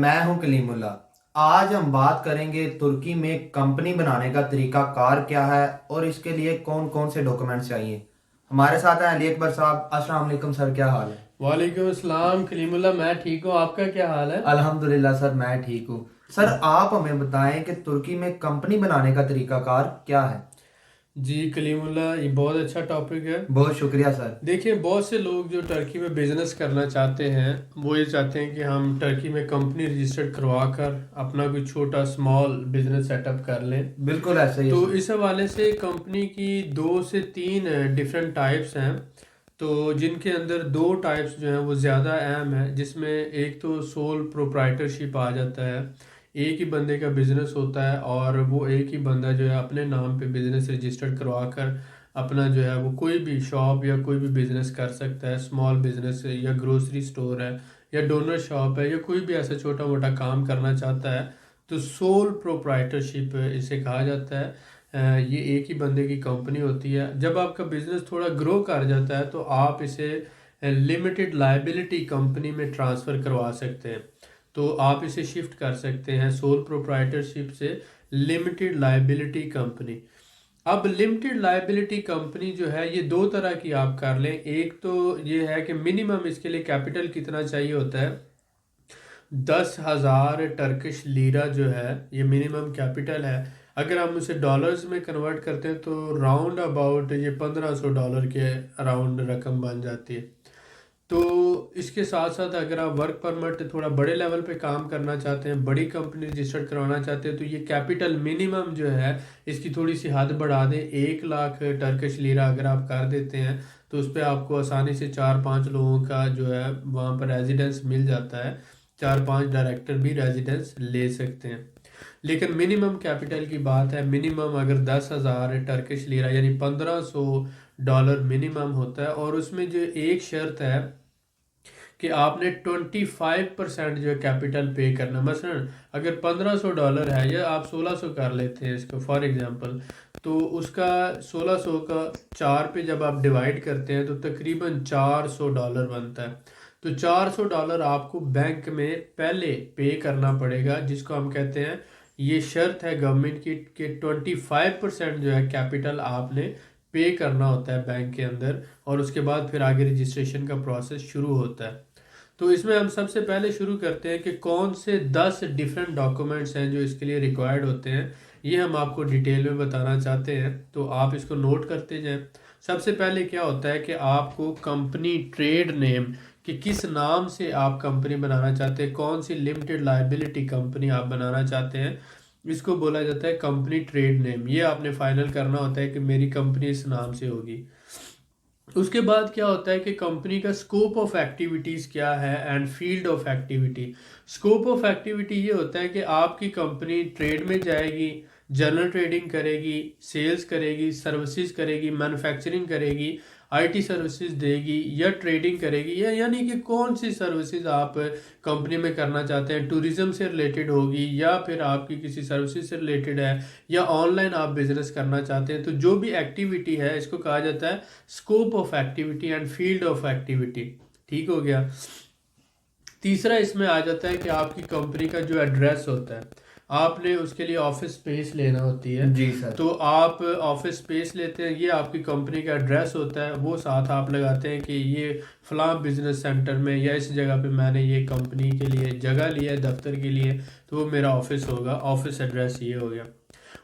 मैं हूं कलीमुल्ला। आज हम बात करेंगे तुर्की में कंपनी बनाने का तरीका कार क्या है और इसके लिए कौन कौन से डॉक्यूमेंट्स चाहिए। हमारे साथ हैं अली अकबर साहब। अस्सलाम वालेकुम सर, क्या हाल है? वालेकुम अस्सलाम कलीमुल्ला। मैं ठीक हूँ, आपका क्या हाल है? अल्हम्दुलिल्लाह सर, मैं ठीक हूँ। सर आप हमें बताएं कि तुर्की में कंपनी बनाने का तरीका कार क्या है। जी कलीमुल्ला, ये बहुत अच्छा टॉपिक है। बहुत शुक्रिया सर। देखिए, बहुत से लोग जो टर्की में बिजनेस करना चाहते हैं वो ये चाहते हैं कि हम टर्की में कंपनी रजिस्टर्ड करवा कर अपना कोई छोटा स्मॉल बिजनेस सेटअप कर लें। बिल्कुल ऐसा ही है तो सर। इस हवाले से कंपनी की दो से तीन डिफरेंट टाइप्स हैं। तो जिनके अंदर दो टाइप्स जो हैं वो ज़्यादा अहम है, जिसमें एक तो सोल प्रोप्राइटरशिप आ जाता है। एक ही बंदे का बिजनेस होता है और वो एक ही बंदा जो है अपने नाम पे बिजनेस रजिस्टर्ड करवा कर अपना जो है वो कोई भी शॉप या कोई भी बिजनेस कर सकता है। स्मॉल बिजनेस या ग्रोसरी स्टोर है या डोनर शॉप है या कोई भी ऐसा छोटा मोटा काम करना चाहता है तो सोल प्रोप्राइटरशिप इसे कहा जाता है। ये एक ही बंदे की कंपनी होती है। जब आपका बिजनेस थोड़ा ग्रो कर जाता है तो आप इसे लिमिटेड लाइबिलिटी कंपनी में ट्रांसफ़र करवा सकते हैं। तो आप इसे शिफ्ट कर सकते हैं सोल प्रोप्राइटरशिप से लिमिटेड लाइबिलिटी कंपनी। अब लिमिटेड लाइबिलिटी कंपनी जो है ये दो तरह की आप कर लें। एक तो ये है कि मिनिमम इसके लिए कैपिटल कितना चाहिए होता है। 10,000 टर्किश लीरा जो है ये मिनिमम कैपिटल है। अगर हम उसे डॉलर्स में कन्वर्ट करते हैं तो राउंड अबाउट ये $1,500 के अराउंड रकम बन जाती है। तो इसके साथ साथ अगर आप वर्क परमिट थोड़ा बड़े लेवल पे काम करना चाहते हैं, बड़ी कंपनी रजिस्टर्ड करवाना चाहते हैं, तो ये कैपिटल मिनिमम जो है इसकी थोड़ी सी हद बढ़ा दें। 1 लाख टर्किश लीरा अगर आप कर देते हैं तो उस पर आपको आसानी से 4-5 लोगों का जो है वहाँ पर रेजिडेंस मिल जाता है। 4-5 डायरेक्टर भी रेजिडेंस ले सकते हैं। लेकिन मिनिमम कैपिटल की बात है, मिनिमम अगर 10,000 टर्किश लीरा यानी $1,500 मिनिमम होता है। और उसमें जो एक शर्त है कि आपने 25% जो है कैपिटल पे करना। मसलन अगर $1,500 है या आप 1,600 कर लेते हैं इसको फॉर एग्जांपल, तो उसका 1,600 का 4 पे जब आप डिवाइड करते हैं तो तकरीबन $400 बनता है। तो $400 आपको बैंक में पहले पे करना पड़ेगा, जिसको हम कहते हैं, ये शर्त है गवर्नमेंट की कि 25% जो है कैपिटल आपने पे करना होता है बैंक के अंदर। और उसके बाद फिर आगे रजिस्ट्रेशन का प्रोसेस शुरू होता है। तो इसमें हम सबसे पहले शुरू करते हैं कि कौन से 10 डिफरेंट डॉक्यूमेंट्स हैं जो इसके लिए रिक्वायर्ड होते हैं। ये हम आपको डिटेल में बताना चाहते हैं, तो आप इसको नोट करते जाएं। सबसे पहले क्या होता है कि आपको कंपनी ट्रेड नेम, कि किस नाम से आप कंपनी बनाना चाहते हैं, कौन सी लिमिटेड लाइबिलिटी कंपनी आप बनाना चाहते हैं, इसको बोला जाता है कंपनी ट्रेड नेम। ये आपने फाइनल करना होता है कि मेरी कंपनी इस नाम से होगी। उसके बाद क्या होता है कि कंपनी का स्कोप ऑफ एक्टिविटीज़ क्या है and field of activity. Scope of activity ये होता है कि आपकी कंपनी ट्रेड में जाएगी, जनरल ट्रेडिंग करेगी, सेल्स करेगी, सर्विसेज करेगी, मैन्युफैक्चरिंग करेगी, आईटी सर्विसेज देगी या ट्रेडिंग करेगी, या यानी कि कौन सी सर्विसेज आप कंपनी में करना चाहते हैं। टूरिज्म से रिलेटेड होगी या फिर आपकी किसी सर्विसेज से रिलेटेड है या ऑनलाइन आप बिजनेस करना चाहते हैं। तो जो भी एक्टिविटी है इसको कहा जाता है scope of activity and field of activity. ठीक हो गया। तीसरा इसमें आ जाता है कि आपकी कंपनी का जो एड्रेस होता है, आपने उसके लिए ऑफिस स्पेस लेना होती है। जी सर। तो आप ऑफिस स्पेस लेते हैं, ये आपकी कंपनी का एड्रेस होता है। वो साथ आप लगाते हैं कि ये फलां बिजनेस सेंटर में या इस जगह पे मैंने ये कंपनी के लिए जगह लिया है दफ्तर के लिए, तो वो मेरा ऑफिस होगा। ऑफिस एड्रेस ये हो गया।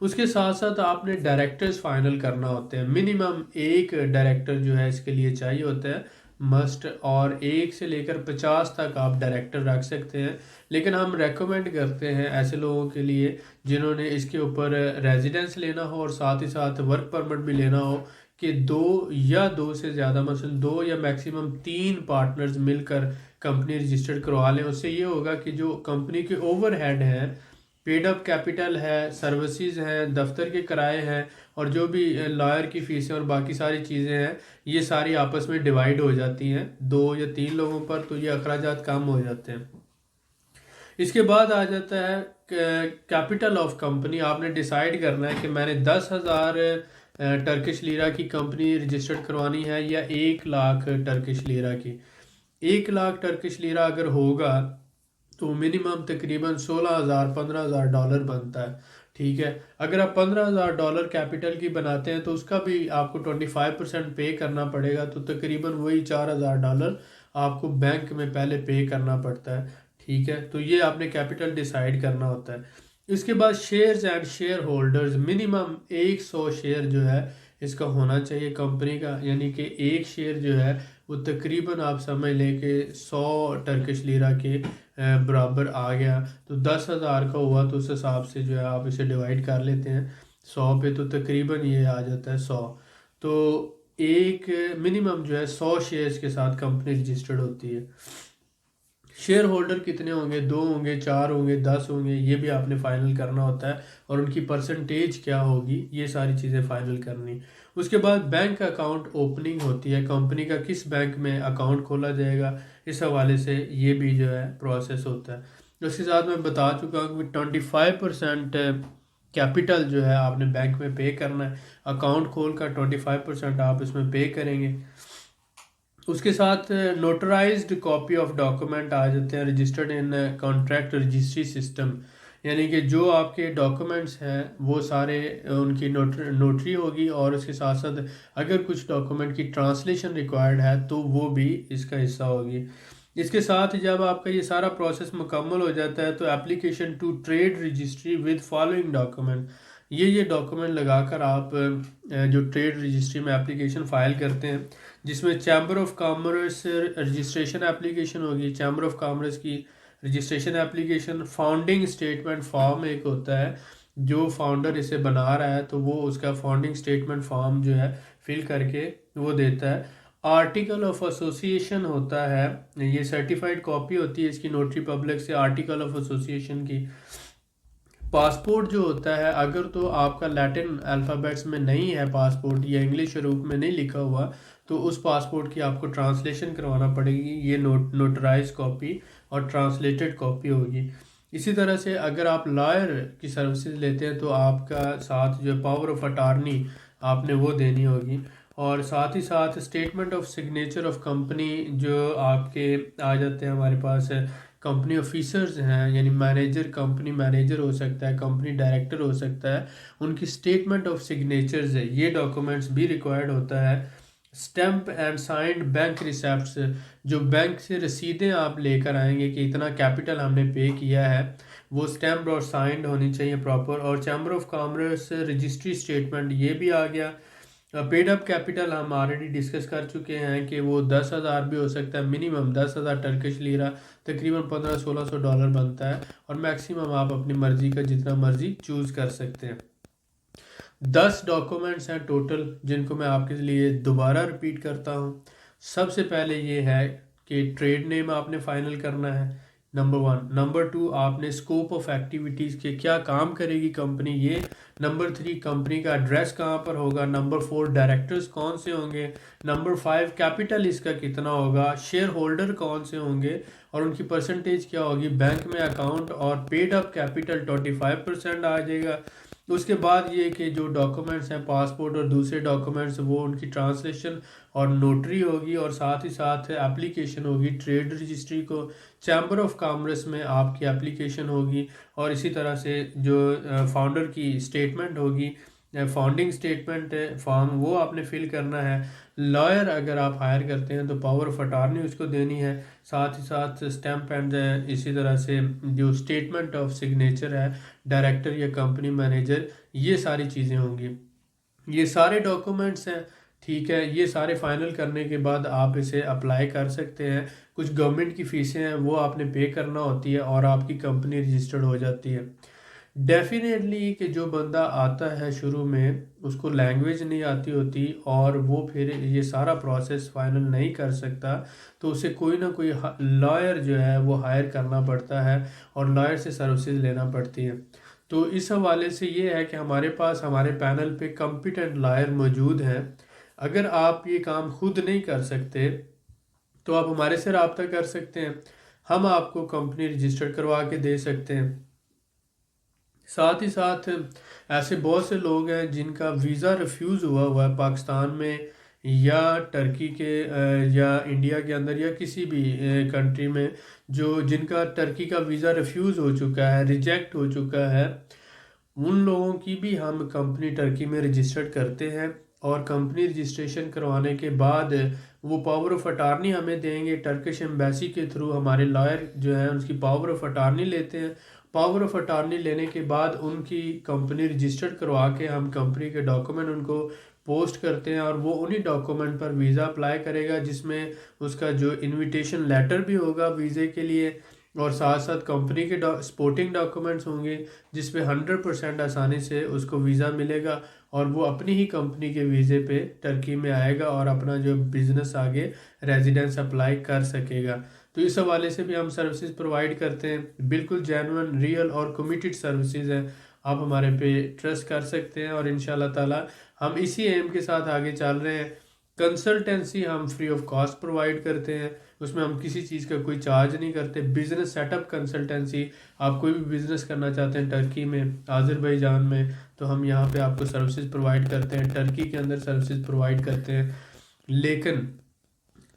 उसके साथ साथ आपने डायरेक्टर्स फाइनल करना होते हैं। मिनिमम एक डायरेक्टर जो है इसके लिए चाहिए होता है, मस्ट। और 1 से लेकर 50 तक आप डायरेक्टर रख सकते हैं। लेकिन हम रेकमेंड करते हैं ऐसे लोगों के लिए जिन्होंने इसके ऊपर रेजिडेंस लेना हो और साथ ही साथ वर्क परमिट भी लेना हो, कि दो से ज़्यादा, मसलन 2 या मैक्सिमम 3 पार्टनर्स मिलकर कंपनी रजिस्टर्ड करवा लें। उससे ये होगा कि जो कंपनी के ओवरहेड हैं, पेड अप कैपिटल है, सर्विसेज हैं, दफ्तर के किराए हैं और जो भी लॉयर की फीसें और बाकी सारी चीज़ें हैं, ये सारी आपस में डिवाइड हो जाती हैं 2 या 3 लोगों पर। तो ये अखराजात कम हो जाते हैं। इसके बाद आ जाता है कैपिटल ऑफ कंपनी। आपने डिसाइड करना है कि मैंने 10,000 टर्किश लीरा की कंपनी रजिस्टर्ड करवानी है या 1 लाख टर्किश लीरा की। 1 लाख टर्किश लीरा अगर होगा तो मिनिमम तकरीबन 16,000 15,000 डॉलर बनता है। ठीक है, अगर आप 15,000 डॉलर कैपिटल की बनाते हैं तो उसका भी आपको 25% पे करना पड़ेगा, तो तकरीबन वही 4,000 डॉलर आपको बैंक में पहले पे करना पड़ता है। ठीक है, तो ये आपने कैपिटल डिसाइड करना होता है। इसके बाद shares and share holders, minimum 100 share जो है इसका होना चाहिए कंपनी का, यानी कि एक शेयर जो है वो तकरीबन आप समझ लें कि 100 टर्किश लीरा के बराबर आ गया। तो 10,000 का हुआ तो उस हिसाब से जो है आप इसे डिवाइड कर लेते हैं 100 पे, तो तकरीबन ये आ जाता है 100। तो एक मिनिमम जो है 100 शेयर्स के साथ कंपनी रजिस्टर्ड होती है। शेयर होल्डर कितने होंगे, 2 होंगे, 4 होंगे, 10 होंगे, ये भी आपने फाइनल करना होता है, और उनकी परसेंटेज क्या होगी ये सारी चीज़ें फाइनल करनी। उसके बाद बैंक अकाउंट ओपनिंग होती है, कंपनी का किस बैंक में अकाउंट खोला जाएगा, इस हवाले से ये भी जो है प्रोसेस होता है। उसके साथ मैं बता चुका हूँ कि 25% कैपिटल जो है आपने बैंक में पे करना है, अकाउंट खोल कर 25% आप इसमें पे करेंगे। उसके साथ नोटराइज्ड कॉपी ऑफ डॉक्यूमेंट आ जाते हैं, registered in contract registry system, यानी कि जो आपके डॉक्यूमेंट्स हैं वो सारे उनकी नोटरी होगी, और उसके साथ साथ अगर कुछ डॉक्यूमेंट की ट्रांसलेशन रिक्वायर्ड है तो वो भी इसका हिस्सा होगी। इसके साथ जब आपका ये सारा प्रोसेस मुकम्मल हो जाता है तो application to trade registry with following document, ये डॉक्यूमेंट लगाकर आप जो ट्रेड रजिस्ट्री में एप्लीकेशन फ़ाइल करते हैं, जिसमें chamber of commerce registration application होगी, चैम्बर ऑफ कॉमर्स की registration application, founding statement form एक होता है, जो फाउंडर इसे बना रहा है तो वो उसका फाउंडिंग स्टेटमेंट फॉर्म जो है फिल करके वो देता है। आर्टिकल ऑफ एसोसिएशन होता है, ये सर्टिफाइड कॉपी होती है इसकी नोटरी पब्लिक से आर्टिकल ऑफ एसोसिएशन की। पासपोर्ट जो होता है, अगर तो आपका लैटिन अल्फ़ाबेट्स में नहीं है पासपोर्ट, या इंग्लिश रूप में नहीं लिखा हुआ, तो उस पासपोर्ट की आपको ट्रांसलेशन करवाना पड़ेगी, ये नोटराइज कॉपी और ट्रांसलेटेड कॉपी होगी। इसी तरह से अगर आप लॉयर की सर्विसेज लेते हैं तो आपका साथ जो पावर ऑफ अटार्नी आपने वो देनी होगी, और साथ ही साथ statement of signature of company जो आपके आ जाते हैं हमारे पास, कंपनी ऑफिसर्स हैं, यानी मैनेजर, कंपनी मैनेजर हो सकता है, कंपनी डायरेक्टर हो सकता है, उनकी स्टेटमेंट ऑफ सिग्नेचर्स है, ये डॉक्यूमेंट्स भी रिक्वायर्ड होता है। Stamp and signed bank receipts, जो बैंक से रसीदें आप लेकर आएंगे कि इतना कैपिटल हमने पे किया है, वो स्टैम्प और साइंड होनी चाहिए प्रॉपर। और chamber of commerce registry statement, ये भी आ गया। पेड अप कैपिटल हम ऑलरेडी डिस्कस कर चुके हैं कि वो 10,000 भी हो सकता है, मिनिमम 10,000 टर्किश लीरा तकरीबन 1500-1600 डॉलर बनता है, और मैक्सिमम आप अपनी मर्ज़ी का जितना मर्ज़ी चूज़ कर सकते हैं। 10 डॉक्यूमेंट्स हैं टोटल, जिनको मैं आपके लिए दोबारा रिपीट करता हूँ। सबसे पहले ये है कि ट्रेड नेम आपने फाइनल करना है, नंबर 1। नंबर 2, आपने स्कोप ऑफ एक्टिविटीज़ के क्या काम करेगी कंपनी, ये। नंबर 3, कंपनी का एड्रेस कहाँ पर होगा। नंबर 4, डायरेक्टर्स कौन से होंगे। नंबर 5, कैपिटल इसका कितना होगा। शेयर होल्डर कौन से होंगे और उनकी परसेंटेज क्या होगी। बैंक में अकाउंट और पेड अप कैपिटल 25% आ जाएगा। उसके बाद ये कि जो डॉक्यूमेंट्स हैं, पासपोर्ट और दूसरे डॉक्यूमेंट्स, वो उनकी ट्रांसलेशन और नोटरी होगी, और साथ ही साथ एप्लीकेशन होगी ट्रेड रजिस्ट्री को। चैम्बर ऑफ कॉमर्स में आपकी एप्लीकेशन होगी, और इसी तरह से जो फाउंडर की स्टेटमेंट होगी, फाउंडिंग स्टेटमेंट फॉर्म, वो आपने फिल करना है। लॉयर अगर आप हायर करते हैं तो पावर ऑफ अटॉर्नी उसको देनी है, साथ ही साथ स्टैम्प एंड इसी तरह से जो स्टेटमेंट ऑफ सिग्नेचर है डायरेक्टर या कंपनी मैनेजर, ये सारी चीज़ें होंगी। ये सारे डॉक्यूमेंट्स हैं, ठीक है। ये सारे फाइनल करने के बाद आप इसे अप्लाई कर सकते हैं। कुछ गवर्नमेंट की फ़ीसें हैं वो आपने पे करना होती है, और आपकी कंपनी रजिस्टर्ड हो जाती है। डेफिनेटली कि जो बंदा आता है शुरू में, उसको लैंग्वेज नहीं आती होती और वो फिर ये सारा प्रोसेस फाइनल नहीं कर सकता, तो उसे कोई ना कोई लॉयर जो है वो हायर करना पड़ता है, और लॉयर से सर्विसेज लेना पड़ती है। तो इस हवाले से ये है कि हमारे पास हमारे पैनल पे कॉम्पिटेंट लॉयर मौजूद हैं। अगर आप ये काम खुद नहीं कर सकते तो आप हमारे से रब्ता कर सकते हैं, हम आपको कंपनी रजिस्टर्ड करवा के दे सकते हैं। साथ ही साथ ऐसे बहुत से लोग हैं जिनका वीज़ा रिफ्यूज़ हुआ है पाकिस्तान में या टर्की के या इंडिया के अंदर या किसी भी कंट्री में जो जिनका टर्की का वीज़ा रिफ्यूज़ हो चुका है, रिजेक्ट हो चुका है, उन लोगों की भी हम कंपनी टर्की में रजिस्टर्ड करते हैं। और कंपनी रजिस्ट्रेशन करवाने के बाद वो पावर ऑफ अटार्नी हमें देंगे टर्किश एम्बेसी के थ्रू। हमारे लॉयर जो है उसकी पावर ऑफ अटार्नी लेते हैं। पावर ऑफ अटार्नी लेने के बाद उनकी कंपनी रजिस्टर्ड करवा के हम कंपनी के डॉक्यूमेंट उनको पोस्ट करते हैं और वो उन्हीं डॉक्यूमेंट पर वीज़ा अप्लाई करेगा, जिसमें उसका जो इनविटेशन लेटर भी होगा वीज़े के लिए और साथ साथ कंपनी के सपोर्टिंग डॉक्यूमेंट्स होंगे जिस पे 100% आसानी से उसको वीज़ा मिलेगा और वो अपनी ही कंपनी के वीज़े पे टर्की में आएगा और अपना जो बिज़नेस आगे रेजिडेंस अप्लाई कर सकेगा। तो इस हवाले से भी हम सर्विसेज प्रोवाइड करते हैं। बिल्कुल जेन्युइन, रियल और कमिटेड सर्विसेज हैं। आप हमारे पे ट्रस्ट कर सकते हैं और इंशाल्लाह ताला हम इसी एम के साथ आगे चल रहे हैं। कंसल्टेंसी हम फ्री ऑफ कॉस्ट प्रोवाइड करते हैं, उसमें हम किसी चीज़ का कोई चार्ज नहीं करते। बिज़नेस सेटअप कंसल्टेंसी, आप कोई भी बिज़नेस करना चाहते हैं टर्की में, आज़रबाईजान में, तो हम यहाँ पे आपको सर्विसेज प्रोवाइड करते हैं। टर्की के अंदर सर्विसेज प्रोवाइड करते हैं, लेकिन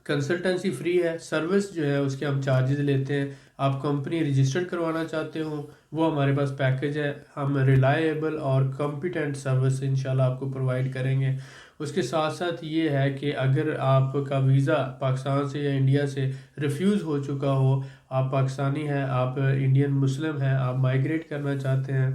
कंसल्टेंसी फ्री है। सर्विस जो है उसके हम चार्जेस लेते हैं। आप कंपनी रजिस्टर्ड करवाना चाहते हो, वो हमारे पास पैकेज है। हम रिलायबल और कॉम्पिटेंट सर्विस इंशाल्लाह आपको प्रोवाइड करेंगे। उसके साथ साथ ये है कि अगर आपका वीज़ा पाकिस्तान से या इंडिया से रिफ्यूज़ हो चुका हो, आप पाकिस्तानी हैं, आप इंडियन मुस्लिम हैं, आप माइग्रेट करना चाहते हैं,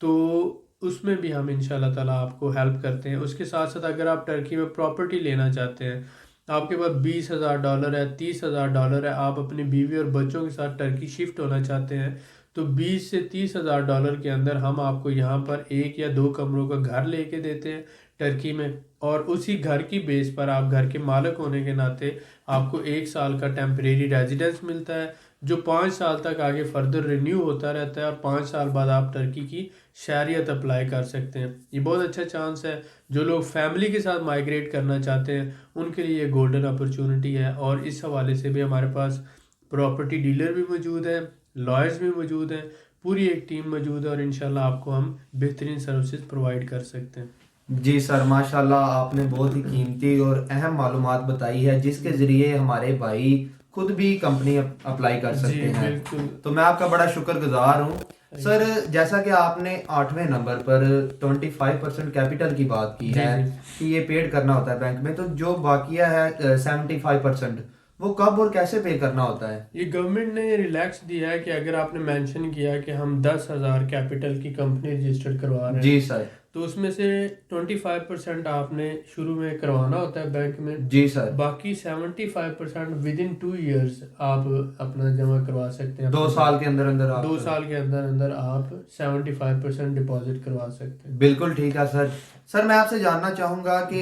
तो उसमें भी हम इंशाल्लाह ताला आपको हेल्प करते हैं। उसके साथ साथ अगर आप टर्की में प्रॉपर्टी लेना चाहते हैं, आपके पास $20,000 है, $30,000 है, आप अपनी बीवी और बच्चों के साथ टर्की शिफ्ट होना चाहते हैं, तो $20,000 से $30,000 के अंदर हम आपको यहाँ पर 1 या 2 कमरों का घर लेके देते हैं टर्की में। और उसी घर की बेस पर आप घर के मालिक होने के नाते आपको 1 साल का टेम्परेरी रेजिडेंस मिलता है, जो 5 साल तक आगे फर्दर रिन्यू होता रहता है और 5 साल बाद आप टर्की की शहरियत अप्लाई कर सकते हैं। ये बहुत अच्छा चांस है। जो लोग फैमिली के साथ माइग्रेट करना चाहते हैं उनके लिए ये गोल्डन अपॉर्चुनिटी है। और इस हवाले से भी हमारे पास प्रॉपर्टी डीलर भी मौजूद है, लॉयर्स भी मौजूद हैं, पूरी एक टीम मौजूद है और इंशाल्लाह आपको हम बेहतरीन सर्विसेज प्रोवाइड कर सकते हैं। जी सर, माशाल्लाह आपने बहुत ही कीमती और अहम मालूमात बताई है जिसके ज़रिए हमारे भाई खुद भी कंपनी अप्लाई कर जी सकते हैं। बिल्कुल। तो मैं आपका बड़ा शुक्रगुजार हूँ सर। जैसा कि आपने 8वें नंबर पर 25% कैपिटल की बात की जी है जी। कि ये पेड करना होता है बैंक में, तो जो बाकिया है 75% वो कब और कैसे पे करना होता है? ये गवर्नमेंट ने रिलैक्स दिया है कि अगर आपने मेंशन किया कि हम 10,000 कैपिटल की कंपनी रजिस्टर्ड करवा रहे हैं, जी सर। तो उसमें से 25% आपने शुरू में करवाना होता है बैंक में। जी सर। बाकी 75% विद इन 2 ईयर्स आप अपना जमा करवा सकते हैं। 2 साल के अंदर अंदर आप 2 साल के अंदर अंदर आप 75% डिपॉजिट करवा सकते हैं। बिल्कुल ठीक है सर। सर मैं आपसे जानना चाहूँगा कि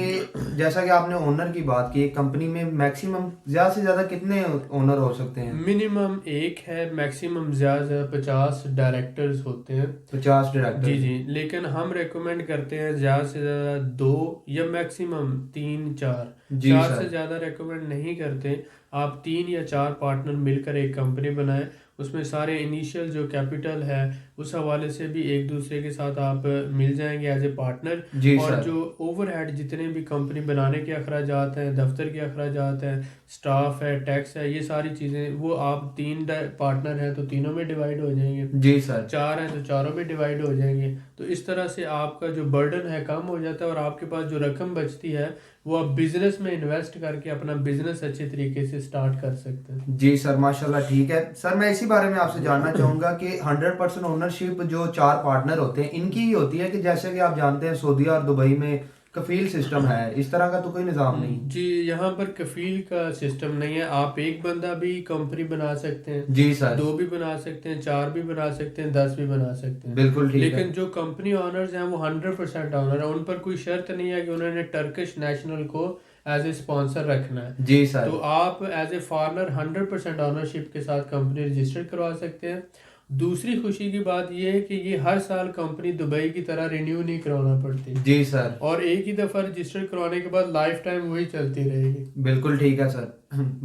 जैसा कि आपने ओनर की बात की, कंपनी में मैक्सिमम ज़्यादा से ज़्यादा कितने ओनर हो सकते हैं? मिनिमम 1 है, मैक्सिमम ज़्यादा 50 डायरेक्टर्स होते हैं। 50 डायरेक्टर? जी जी, लेकिन हम रेकमेंड करते हैं ज़्यादा से ज़्यादा 2 या मैक्सिमम 3-4। जी 4 सर। से ज़्यादा रेकमेंड नहीं करते। आप 3 या 4 पार्टनर मिलकर एक कंपनी बनाएं, उसमें सारे इनिशियल जो कैपिटल है उस हवाले से भी एक दूसरे के साथ आप मिल जाएंगे एज ए पार्टनर। जी और सर। जो ओवरहेड जितने भी कंपनी बनाने के अखराजात हैं, दफ्तर के अखराजात हैं, स्टाफ है, टैक्स है, ये सारी चीज़ें वो आप 3 पार्टनर हैं तो तीनों में डिवाइड हो जाएंगे, जी सर। 4 हैं तो चारों में डिवाइड हो जाएंगे। तो इस तरह से आपका जो बर्डन है कम हो जाता है और आपके पास जो रकम बचती है वो आप बिजनेस में इन्वेस्ट करके अपना बिजनेस अच्छे तरीके से स्टार्ट कर सकते हैं। जी सर, माशाल्लाह ठीक है। सर मैं इसी बारे में आपसे जानना चाहूँगा कि 100% ओनरशिप जो 4 पार्टनर होते हैं इनकी ही होती है कि जैसे कि आप जानते हैं सऊदी और दुबई में कफील सिस्टम है, इस तरह का तो कोई निज़ाम नहीं? जी, यहाँ पर कफील का सिस्टम नहीं है। आप एक बंदा भी कंपनी बना सकते हैं, जी सर। 2 भी बना सकते हैं, 4 भी बना सकते हैं, 10 भी बना सकते हैं। बिल्कुल ठीक है। लेकिन जो कंपनी ऑनर्स हैं वो 100% ऑनर है। उन पर कोई शर्त नहीं है कि उन्होंने टर्किश नेशनल को एज ए स्पॉन्सर रखना है। जी सर। तो आप एज ए फॉरनर 100% ऑनरशिप के साथ कंपनी रजिस्टर करवा सकते हैं दूसरी खुशी की बात यह है कि ये हर साल कंपनी दुबई की तरह रिन्यू नहीं करवाना पड़ती, जी सर। और एक ही दफ़ा रजिस्टर करवाने के बाद लाइफ टाइम वही चलती रहेगी। बिल्कुल ठीक है सर।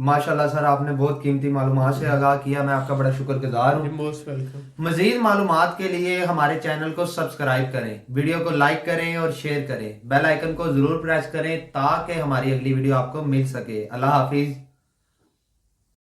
माशाल्लाह सर, आपने बहुत कीमती मालूमात से आगाह किया, मैं आपका बड़ा शुक्रगुजार जी, हूँ। Most welcome. मजीद मालूमात के लिए हमारे चैनल को सब्सक्राइब करें, वीडियो को लाइक करें और शेयर करें, बेल आइकन को जरूर प्रेस करें ताकि हमारी अगली वीडियो आपको मिल सके। अल्लाह हाफिज।